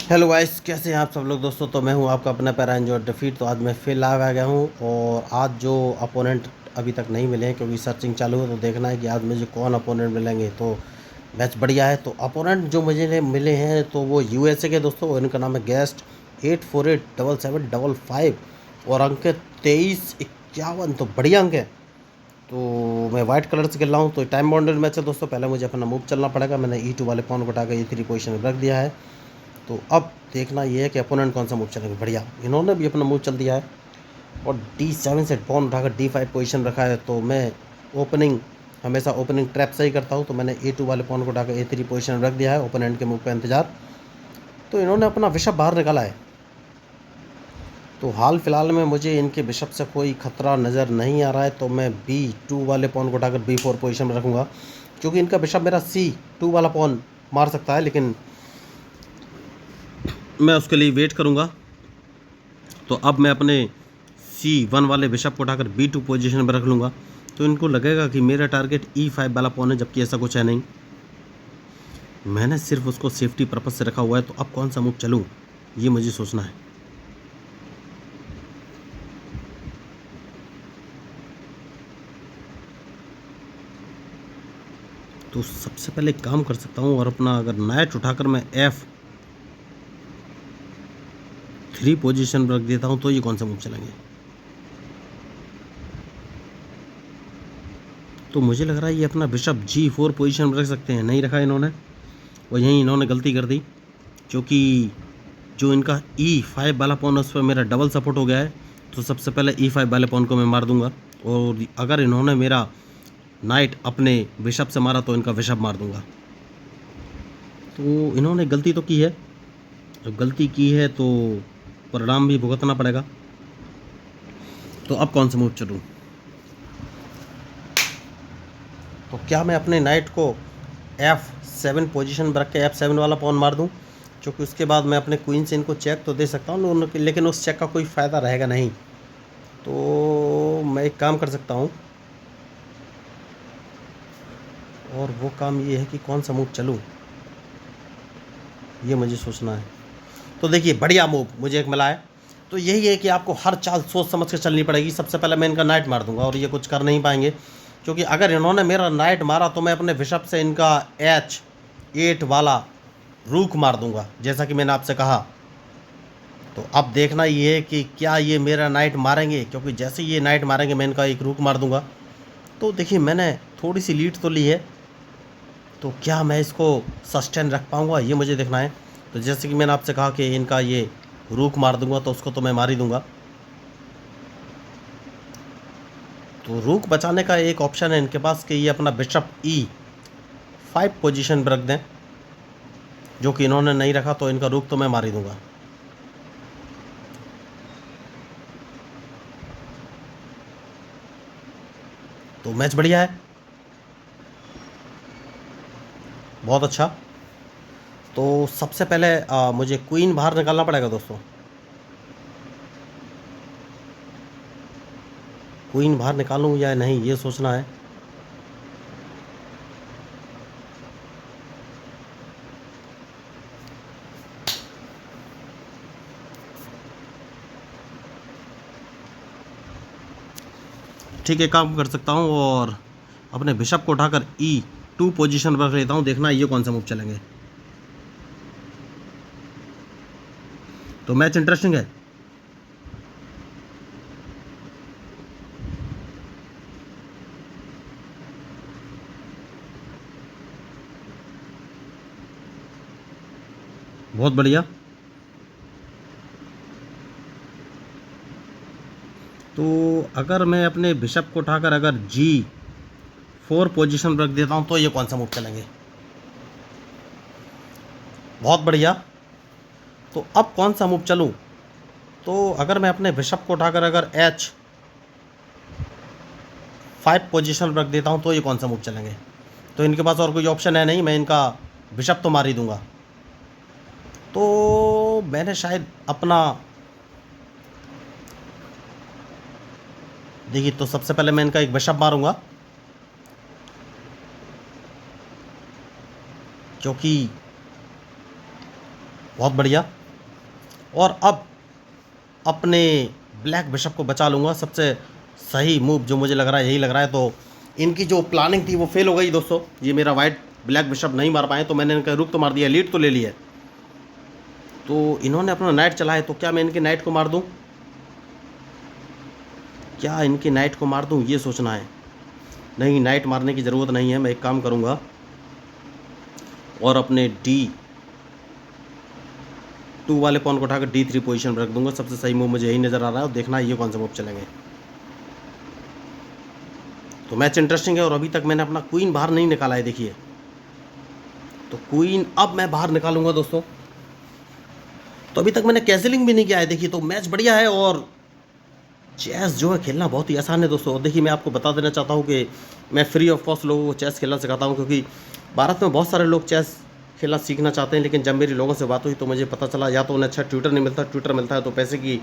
Hello guys, कैसे हैं आप सब लोग दोस्तों। तो मैं हूं आपका अपना पैरा एंजॉय डिफीट। तो आज मैं फिर लाइव आ गया हूं और आज जो अपोनेंट अभी तक नहीं मिले हैं क्योंकि सर्चिंग चालू है, तो देखना है कि आज मुझे कौन अपोनेंट मिलेंगे। तो मैच बढ़िया है। तो अपोनेंट जो मुझे मिले हैं तो वो यूएसए के दोस्तों, और इनका नाम है गेस्ट 848775 और अंक 2351। तो बढ़िया अंक है। तो मैं वाइट कलर से खेल रहा हूँ। तो टाइम बाउंडेड मैच है दोस्तों। पहले मुझे अपना मूव चलना पड़ेगा। मैंने E2 वाले पॉन को उठा कर E3 पोजिशन में रख दिया है। तो अब देखना ये है कि अपोनेंट कौन सा मूव चलेंगे। बढ़िया, इन्होंने भी अपना मूव चल दिया है और D7 से पॉन उठाकर D5 पोजीशन रखा है। तो मैं ओपनिंग हमेशा ओपनिंग ट्रैप से ही करता हूँ। तो मैंने A2 वाले पॉन को उठाकर A3 पोजीशन रख दिया है। ओपोनेंट के मूव का इंतजार। तो इन्होंने अपना बिशप बाहर निकाला है। तो हाल फिलहाल में मुझे इनके बिशप से कोई खतरा नज़र नहीं आ रहा है। तो मैं B2 वाले पॉन को उठाकर B4 पोजीशन में रखूँगा, क्योंकि इनका बिशप मेरा C2 वाला पॉन मार सकता है, लेकिन मैं उसके लिए वेट करूँगा। तो अब मैं अपने C1 वाले बिशप को उठाकर B2 पोजीशन में रख लूँगा। तो इनको लगेगा कि मेरा टारगेट E5 वाला पॉन है, जबकि ऐसा कुछ है नहीं। मैंने सिर्फ उसको सेफ्टी पर्पज से रखा हुआ है। तो अब कौन सा मूव चलूँ, ये मुझे सोचना है। तो सबसे पहले एक काम कर सकता हूँ और अपना अगर नाइट उठाकर मैं F3 पोजीशन पर रख देता हूँ, तो ये कौन सा मूव चलेंगे। तो मुझे लग रहा है ये अपना बिशप G4 पोजीशन पर रख सकते हैं। नहीं रखा इन्होंने, और यहीं इन्होंने गलती कर दी, क्योंकि जो इनका E5 वाला पॉन है उस पर मेरा डबल सपोर्ट हो गया है। तो सबसे पहले E5 वाले पॉन को मैं मार दूंगा, और अगर इन्होंने मेरा नाइट अपने बिशप से मारा तो इनका बिशप मार दूंगा। तो इन्होंने गलती तो की है, जब गलती की है तो परिणाम भी भुगतना पड़ेगा। तो अब कौन सा मूव चलूँ। तो क्या मैं अपने नाइट को F7 पोजीशन पर रख के F7 वाला पॉन मार दूं, क्योंकि उसके बाद मैं अपने क्वीन से इनको चेक तो दे सकता हूँ, लेकिन उस चेक का कोई फ़ायदा रहेगा नहीं। तो मैं एक काम कर सकता हूँ, और वो काम ये है कि कौन सा मूव चलूँ, ये मुझे सोचना है। तो देखिए, बढ़िया मूव मुझे एक मिला है। तो यही है कि आपको हर चाल सोच समझ के चलनी पड़ेगी। सबसे पहले मैं इनका नाइट मार दूंगा और ये कुछ कर नहीं पाएंगे, क्योंकि अगर इन्होंने मेरा नाइट मारा तो मैं अपने बिशप से इनका H8 वाला रूक मार दूंगा, जैसा कि मैंने आपसे कहा। तो अब देखना ये है कि क्या ये मेरा नाइट मारेंगे, क्योंकि जैसे ये नाइट मारेंगे मैं इनका एक रूक मार दूंगा। तो देखिए, मैंने थोड़ी सी लीड तो ली है, तो क्या मैं इसको सस्टेन रख पाऊँगा, ये मुझे देखना है। तो जैसे कि मैंने आपसे कहा कि इनका ये रूक मार दूंगा, तो उसको तो मैं मार ही दूंगा। तो रूक बचाने का एक ऑप्शन है इनके पास कि ये अपना बिशप E5 पोजीशन पर रख दें, जो कि इन्होंने नहीं रखा। तो इनका रूक तो मैं मार ही दूंगा। तो मैच बढ़िया है, बहुत अच्छा। तो सबसे पहले मुझे क्वीन बाहर निकालना पड़ेगा दोस्तों। क्वीन बाहर निकालूं या नहीं, ये सोचना है। ठीक है, काम कर सकता हूं और अपने बिशप को उठाकर E2 पोजीशन पर रख लेता हूं। देखना ये कौन सा मूव चलेंगे। तो मैच इंटरेस्टिंग है। बहुत बढ़िया। तो अगर मैं अपने बिशप को उठाकर अगर G4 पोजीशन पर रख देता हूं, तो ये कौन सा मूव चलेंगे। बहुत बढ़िया। तो अब कौन सा मूव चलूं। तो अगर मैं अपने बिशप को उठाकर अगर H5 पोजीशन पर रख देता हूं, तो ये कौन सा मूव चलेंगे। तो इनके पास और कोई ऑप्शन है नहीं, मैं इनका बिशप तो मार ही दूंगा। तो मैंने शायद अपना, देखिए, तो सबसे पहले मैं इनका एक बिशप मारूंगा, क्योंकि बहुत बढ़िया। और अब अपने ब्लैक बिशप को बचा लूँगा। सबसे सही मूव जो मुझे लग रहा है यही लग रहा है। तो इनकी जो प्लानिंग थी वो फेल हो गई दोस्तों। ये मेरा वाइट ब्लैक बिशप नहीं मार पाए, तो मैंने इनका रुक तो मार दिया, लीड तो ले लिया। तो इन्होंने अपना नाइट चला है, तो क्या मैं इनके नाइट को मार दूं? क्या इनके नाइट को मार दूं, ये सोचना है। नहीं, नाइट मारने की ज़रूरत नहीं है। मैं एक काम करूंगा और अपने D2 वाले पॉन को उठाकर D3 पोजीशन में रख दूंगा। सबसे सही मूव मुझे यही नज़र आ रहा है। और देखना है ये कौन सा मूव चलेंगे। तो मैच इंटरेस्टिंग है और अभी तक मैंने अपना क्वीन बाहर नहीं निकाला है। देखिए, तो क्वीन अब मैं बाहर निकालूंगा दोस्तों। तो अभी तक मैंने कैंसिलिंग भी नहीं किया है। देखिए, तो मैच बढ़िया है और चेस जो है खेलना बहुत ही आसान है दोस्तों। और देखिए, मैं आपको बता देना चाहता हूँ कि मैं फ्री ऑफ कॉस्ट लोगों को चेस खेलना सिखाता हूँ, क्योंकि भारत में बहुत सारे लोग चेस खेलना सीखना चाहते हैं। लेकिन जब मेरी लोगों से बात हुई तो मुझे पता चला, या तो उन्हें अच्छा ट्यूटर नहीं मिलता, ट्यूटर मिलता है तो पैसे की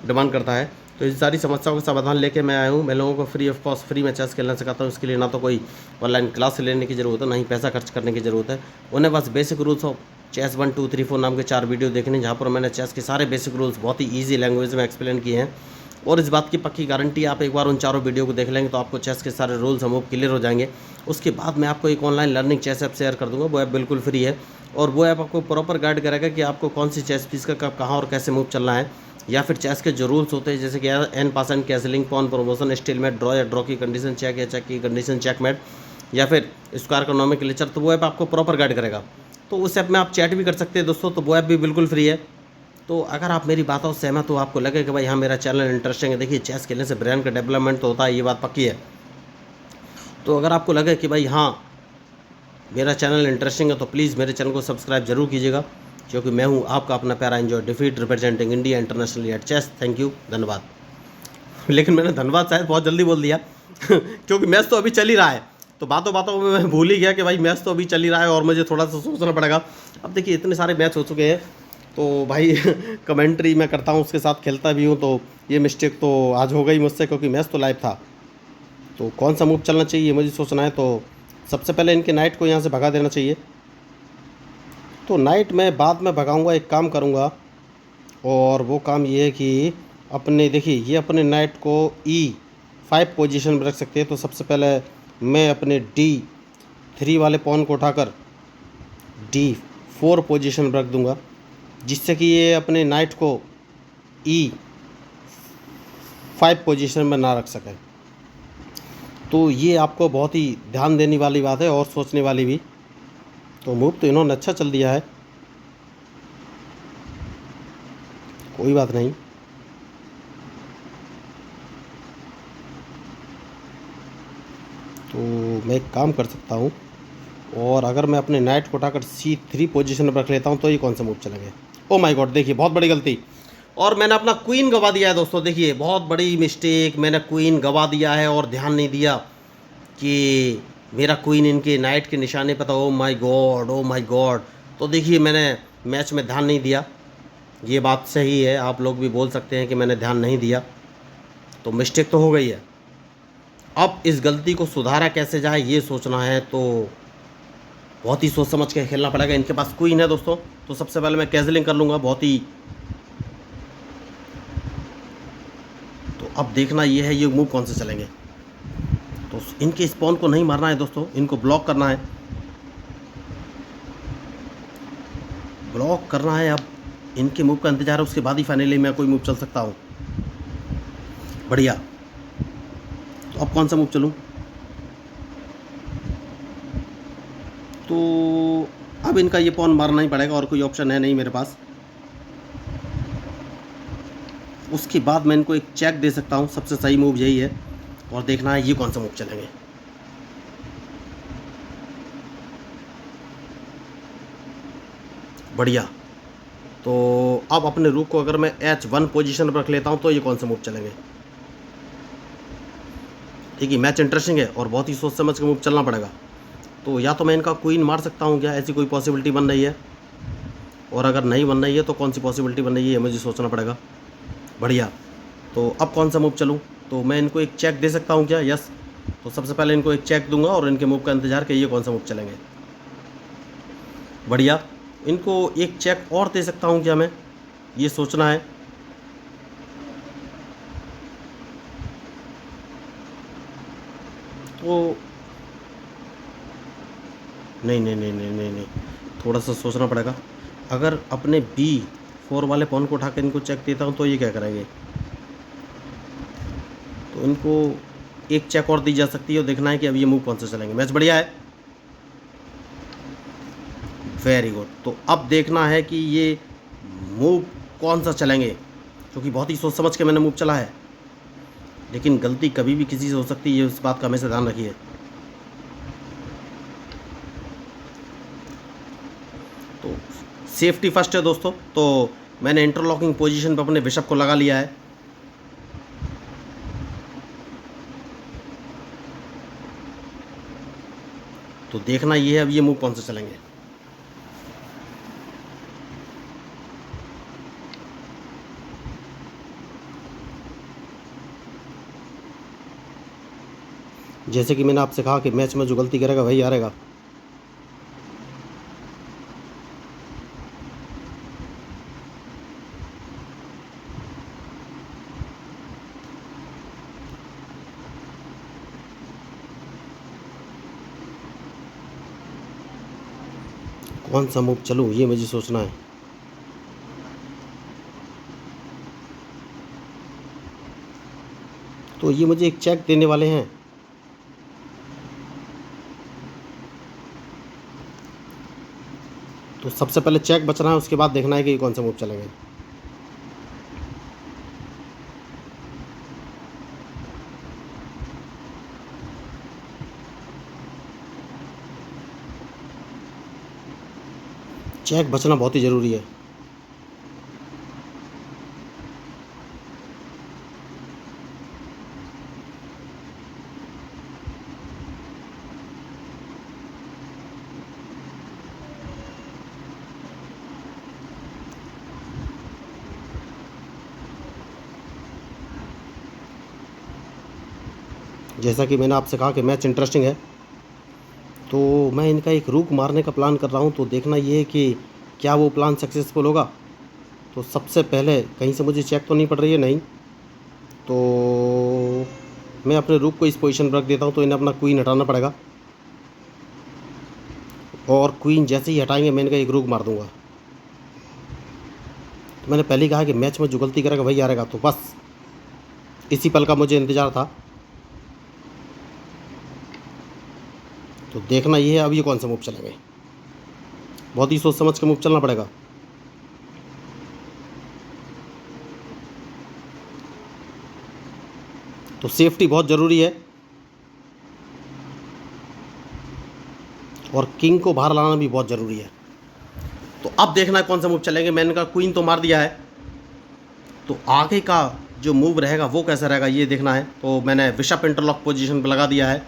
डिमांड करता है। तो इस सारी समस्याओं का समाधान लेके मैं आया हूँ। मैं लोगों को फ्री ऑफ कॉस्ट फ्री में चेस खेलना सिखाता हूँ। इसके लिए ना तो कोई ऑनलाइन क्लास लेने की ज़रूरत है, ना ही पैसा खर्च करने की ज़रूरत है। उन्हें बस बेसिक रूल्स ऑफ चेस 1 2 3 4 नाम के 4 वीडियो देखने, जहाँ पर मैंने चेस के सारे बेसिक रूल्स बहुत ही ईजी लैंग्वेज में एक्सप्लेन किए हैं। और इस बात की पक्की गारंटी, आप एक बार उन चारों वीडियो को देख लेंगे तो आपको चेस के सारे रूल्स हम क्लियर हो जाएंगे। उसके बाद मैं आपको एक online learning chess app share कर दूंगा। वो ऐप बिल्कुल फ्री है और वो ऐप आपको प्रॉपर गाइड करेगा कि आपको कौन सी चेस पीस का कब कहाँ और कैसे मूव चलना है। या फिर चेस के जो रूल्स होते हैं, जैसे कि en passant, castling, pawn promotion, stalemate, draw या ड्रॉ की कंडीशन, चेक या चेक की कंडीशन, चेकमेट, या फिर स्क्वायर इकोनॉमिक लेक्चर, तो वो ऐप आपको प्रॉपर गाइड करेगा। तो उस ऐप में आप चैट भी कर सकते हैं दोस्तों। तो वो ऐप भी बिल्कुल फ्री है। तो अगर आप मेरी बातों से सहमत हो, आपको लगे कि भाई हाँ मेरा चैनल इंटरेस्टिंग है, देखिए चेस खेलने से ब्रेन का डेवलपमेंट तो होता है, ये बात पक्की है। तो अगर आपको लगे कि भाई हाँ मेरा चैनल इंटरेस्टिंग है, तो प्लीज़ मेरे चैनल को सब्सक्राइब जरूर कीजिएगा, क्योंकि मैं हूँ आपका अपना प्यारा एंजॉय defeat representing India internationally at chess. Thank you, धन्यवाद। लेकिन मैंने धन्यवाद शायद बहुत जल्दी बोल दिया क्योंकि मैच तो अभी चल ही रहा है। तो बातों बातों में मैं भूल ही गया कि भाई मैच तो अभी चल ही रहा है और मुझे थोड़ा सा सोचना पड़ेगा। अब देखिए, इतने सारे मैच हो चुके हैं तो भाई कमेंट्री मैं करता हूँ, उसके साथ खेलता भी हूँ, तो ये मिस्टेक तो आज हो गई मुझसे, क्योंकि मैच तो लाइव था। तो कौन सा मूव चलना चाहिए मुझे सोचना है। तो सबसे पहले इनके नाइट को यहाँ से भगा देना चाहिए। तो नाइट मैं बाद में भगाऊंगा, एक काम करूंगा, और वो काम ये है कि अपने देखिए ये अपने नाइट को E5 पोजीशन में रख सकते हैं। तो सबसे पहले मैं अपने D3 वाले पॉन को उठाकर D4 पोजीशन में रख दूंगा, जिससे कि ये अपने नाइट को E5 पोजीशन में ना रख सके। तो ये आपको बहुत ही ध्यान देने वाली बात है और सोचने वाली भी। तो मूव तो इन्होंने अच्छा चल दिया है, कोई बात नहीं। तो मैं एक काम कर सकता हूँ, और अगर मैं अपने नाइट को उठाकर C3 पोजीशन में रख लेता हूँ तो ये कौन सा मूव चलेंगे। ओ माय गॉड, देखिए बहुत बड़ी गलती, और मैंने अपना क्वीन गवा दिया है दोस्तों। देखिए बहुत बड़ी मिस्टेक, मैंने क्वीन गवा दिया है और ध्यान नहीं दिया कि मेरा क्वीन इनके नाइट के निशाने पर था। Oh my God, oh my God. तो देखिए मैंने मैच में ध्यान नहीं दिया, ये बात सही है। आप लोग भी बोल सकते हैं कि मैंने ध्यान नहीं दिया, तो मिस्टेक तो हो गई है। अब इस गलती को सुधारा कैसे जाए ये सोचना है। तो बहुत ही सोच समझ के खेलना पड़ेगा। इनके पास क्वीन है दोस्तों, तो सबसे पहले मैं कैजलिंग कर लूँगा बहुत ही। तो अब देखना ये है ये मूव कौन से चलेंगे। तो इनके स्पॉन को नहीं मारना है दोस्तों, इनको ब्लॉक करना है, ब्लॉक करना है। अब इनके मूव का इंतजार है, उसके बाद ही फाइनली मैं कोई मूव चल सकता हूँ। बढ़िया। तो अब कौन सा मूव चलूँ। तो अब इनका ये पॉन मारना ही पड़ेगा, और कोई ऑप्शन है नहीं मेरे पास। उसके बाद मैं इनको एक चेक दे सकता हूँ, सबसे सही मूव यही है। और देखना है ये कौन सा मूव चलेंगे। बढ़िया। तो अब अपने रूक को अगर मैं H1 पोजीशन पर रख लेता हूँ तो ये कौन सा मूव चलेंगे। ठीक है, मैच इंटरेस्टिंग है और बहुत ही सोच समझ के मूव चलना पड़ेगा। तो या तो मैं इनका क्वीन मार सकता हूँ क्या, ऐसी कोई पॉसिबिलिटी बन रही है, और अगर नहीं बन रही है तो कौन सी पॉसिबिलिटी बन रही है मुझे सोचना पड़ेगा। बढ़िया। तो अब कौन सा मूव चलूँ। तो मैं इनको एक चेक दे सकता हूँ क्या। यस। तो सबसे पहले इनको एक चेक दूंगा और इनके मूव का इंतजार कि ये कौन सा मूव चलेंगे। बढ़िया। इनको एक चेक और दे सकता हूँ क्या मैं, ये सोचना है। तो नहीं नहीं नहीं नहीं नहीं नहीं, थोड़ा सा सोचना पड़ेगा। अगर अपने B4 वाले पॉन को उठा कर इनको चेक देता हूँ तो ये क्या करेंगे, तो इनको एक चेक और दी जा सकती है और देखना है कि अब ये मूव कौन सा चलेंगे। मैच बढ़िया है, वेरी गुड। तो अब देखना है कि ये मूव कौन सा चलेंगे, क्योंकि बहुत ही सोच समझ के मैंने मूव चला है, लेकिन गलती कभी भी किसी से हो सकती है, इस बात का हमेशा ध्यान रखिए। तो सेफ्टी फर्स्ट है दोस्तों, तो मैंने इंटरलॉकिंग पोजीशन पर अपने बिशप को लगा लिया है। तो देखना ये है अब ये मूव कौन से चलेंगे। जैसे कि मैंने आपसे कहा कि मैच में जो गलती करेगा वही हारेगा। कौन सा मूव चलूँ ये मुझे सोचना है। तो ये मुझे एक चेक देने वाले हैं, तो सबसे पहले चेक बचना है, उसके बाद देखना है कि ये कौन सा मूव चलेंगे। चेक बचना बहुत ही ज़रूरी है। जैसा कि मैंने आपसे कहा कि मैच इंटरेस्टिंग है, तो मैं इनका एक रुक मारने का प्लान कर रहा हूँ। तो देखना ये है कि क्या वो प्लान सक्सेसफुल होगा। तो सबसे पहले कहीं से मुझे चेक तो नहीं पड़ रही है, नहीं, तो मैं अपने रुक को इस पोजीशन पर रख देता हूँ। तो इन्हें अपना क्वीन हटाना पड़ेगा, और क्वीन जैसे ही हटाएंगे मैं इनका एक रुक मार दूंगा। तो मैंने पहले ही कहा कि मैच में जो गलती करेगा वही हारेगा, तो बस इसी पल का मुझे इंतज़ार था। तो देखना ये है अब ये कौन सा मूव चलेंगे, बहुत ही सोच समझ के मूव चलना पड़ेगा। तो सेफ्टी बहुत ज़रूरी है, और किंग को बाहर लाना भी बहुत ज़रूरी है। तो अब देखना है कौन सा मूव चलेंगे। मैंने कहा क्वीन तो मार दिया है, तो आगे का जो मूव रहेगा वो कैसा रहेगा ये देखना है। तो मैंने बिशप इंटरलॉक पोजीशन पर लगा दिया है।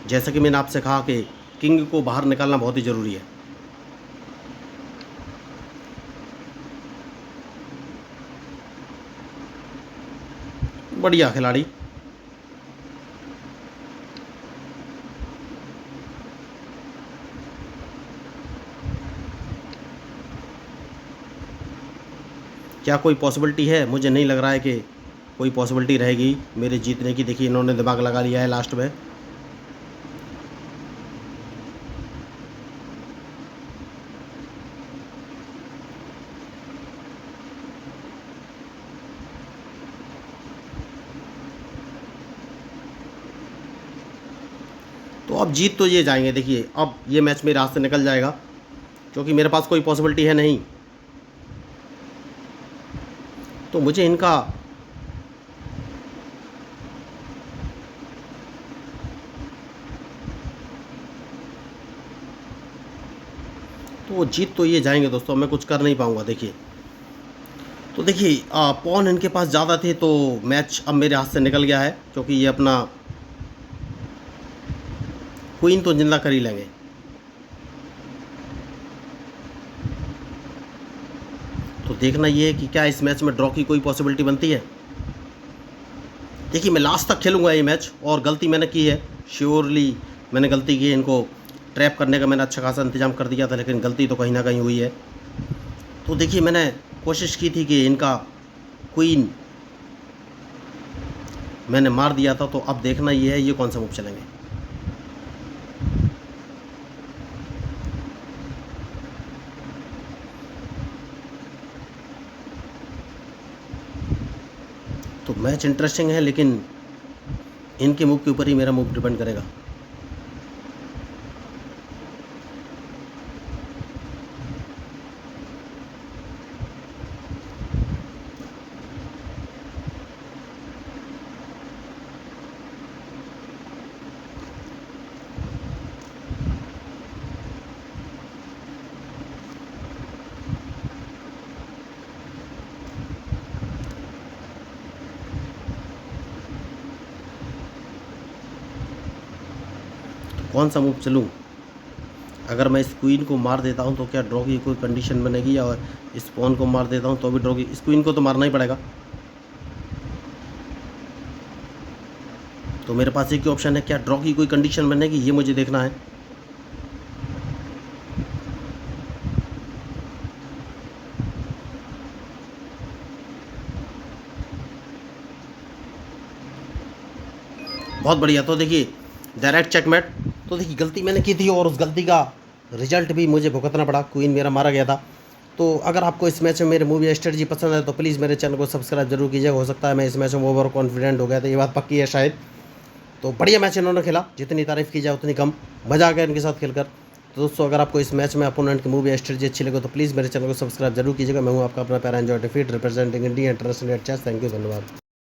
जैसा कि मैंने आपसे कहा कि किंग को बाहर निकालना बहुत ही ज़रूरी है। बढ़िया खिलाड़ी। क्या कोई पॉसिबिलिटी है? मुझे नहीं लग रहा है कि कोई पॉसिबिलिटी रहेगी मेरे जीतने की। देखिए इन्होंने दिमाग लगा लिया है लास्ट में। तो अब जीत तो ये जाएंगे। देखिए अब ये मैच मेरे हाथ से निकल जाएगा, क्योंकि मेरे पास कोई पॉसिबिलिटी है नहीं। तो मुझे इनका तो जीत तो ये जाएंगे दोस्तों, मैं कुछ कर नहीं पाऊंगा। देखिए तो देखिए पॉन इनके पास ज़्यादा थे, तो मैच अब मेरे हाथ से निकल गया है, क्योंकि ये अपना क्वीन तो जिंदा कर ही लेंगे। तो देखना ये है कि क्या इस मैच में ड्रॉ की कोई पॉसिबिलिटी बनती है। देखिए मैं लास्ट तक खेलूंगा ये मैच, और गलती मैंने की है, श्योरली मैंने गलती की है इनको ट्रैप करने का मैंने अच्छा खासा इंतज़ाम कर दिया था, लेकिन गलती तो कहीं ना कहीं हुई है। तो देखिए, मैंने कोशिश की थी कि इनका क्वीन मैंने मार दिया था, तो अब देखना ये है ये कौन सा मूव चलेंगे। तो मैच इंटरेस्टिंग है, लेकिन इनके मूव के ऊपर ही मेरा मूव डिपेंड करेगा। कौन सा मूव चलूं? अगर मैं इस क्वीन को मार देता हूं तो क्या ड्रॉ की कोई कंडीशन बनेगी, और इस पॉन को मार देता हूं तो भी ड्रॉ की, इस क्वीन को तो मारना ही पड़ेगा। तो मेरे पास एक ही ऑप्शन है, क्या ड्रॉ की कोई कंडीशन बनेगी, ये मुझे देखना है। बहुत बढ़िया। तो देखिए, डायरेक्ट चेकमेट। तो देखिए, गलती मैंने की थी और उस गलती का रिजल्ट भी मुझे भुगतना पड़ा, क्वीन मेरा मारा गया था। तो अगर आपको इस मैच में मेरे मूवी या स्ट्रेटजी पसंद है तो प्लीज़ मेरे चैनल को सब्सक्राइब जरूर कीजिएगा। हो सकता है मैं इस मैच में ओवर कॉन्फिडेंट हो गया था, ये बात पक्की है शायद। तो बढ़िया मैच इन्होंने खेला, जितनी तारीफ़ की जाए उतनी कम। मज़ा आ गया इनके साथ खेलकर। तो दोस्तों, अगर आपको इस मैच में अपोनेंट की मूवी या स्ट्रेटजी अच्छी लगे तो प्लीज़ मेरे चैनल को सब्सक्राइब जरूर कीजिएगा। मैं हूँ आपका अपना para enjoy defeat representing India international chess. Thank you, धन्यवाद।